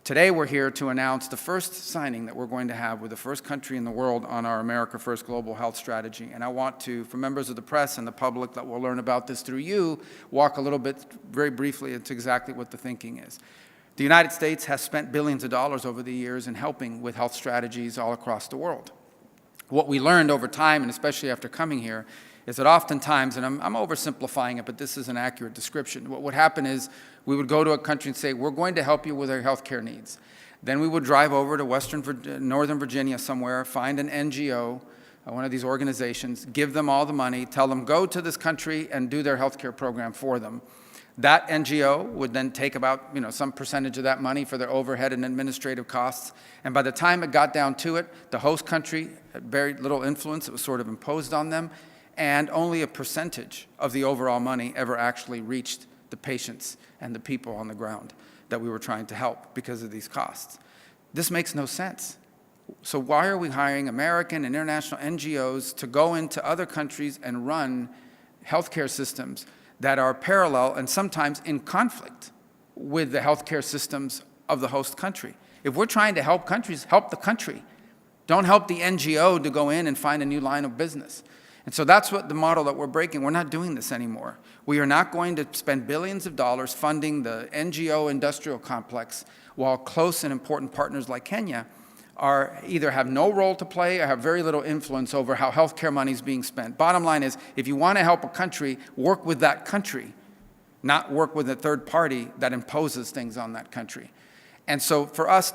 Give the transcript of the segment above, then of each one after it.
Today we're here to announce the first signing that we're going to have with the first country in the world on our America First Global Health Strategy. And I want to, for members of the press and the public that will learn about this through you, walk a little bit, very briefly, into exactly what the thinking is. The United States has spent billions of dollars over the years in helping with health strategies all across the world. What we learned over time, and especially after coming here, is that oftentimes, and I'm oversimplifying it, but this is an accurate description, what would happen is we would go to a country and say, we're going to help you with our health care needs. Then we would drive over to Northern Virginia somewhere, find an NGO, one of these organizations, give them all the money, tell them go to this country and do their health care program for them. That NGO would then take about some percentage of that money for their overhead and administrative costs. And by the time it got down to it, the host country had very little influence. It was sort of imposed on them. And only a percentage of the overall money ever actually reached the patients and the people on the ground that we were trying to help because of these costs. This makes no sense. So why are we hiring American and international NGOs to go into other countries and run healthcare systems that are parallel and sometimes in conflict with the healthcare systems of the host country? If we're trying to help countries, help the country. Don't help the NGO to go in and find a new line of business. And so that's what the model that we're breaking. We're not doing this anymore. We are not going to spend billions of dollars funding the NGO industrial complex while close and important partners like Kenya either have no role to play or have very little influence over how healthcare money is being spent. Bottom line is, if you want to help a country, work with that country, not work with a third party that imposes things on that country. And so for us,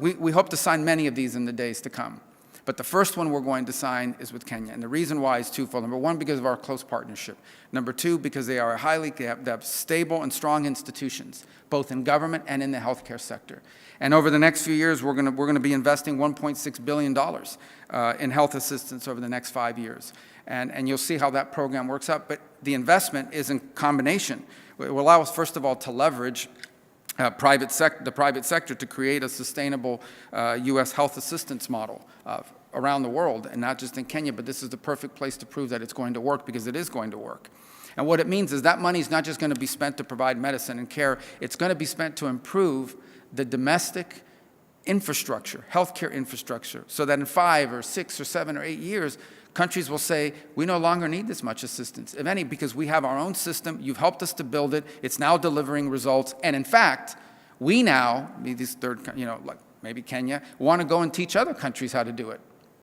we hope to sign many of these in the days to come. But the first one we're going to sign is with Kenya. And the reason why is twofold. Number one, because of our close partnership. Number two, because they have stable and strong institutions, both in government and in the healthcare sector. And over the next few years, we're going to be investing $1.6 billion in health assistance over the next 5 years. And you'll see how that program works out. But the investment is in combination. It will allow us, first of all, to leverage the private sector to create a sustainable U.S. health assistance model around the world, and not just in Kenya, but this is the perfect place to prove that it's going to work, because it is going to work. And what it means is that money is not just going to be spent to provide medicine and care, it's going to be spent to improve the domestic infrastructure, healthcare infrastructure, so that in 5 or 6 or 7 or 8 years, countries will say, we no longer need this much assistance, if any, because we have our own system, you've helped us to build it, it's now delivering results, and in fact, we now, these third, like maybe Kenya, want to go and teach other countries how to do it.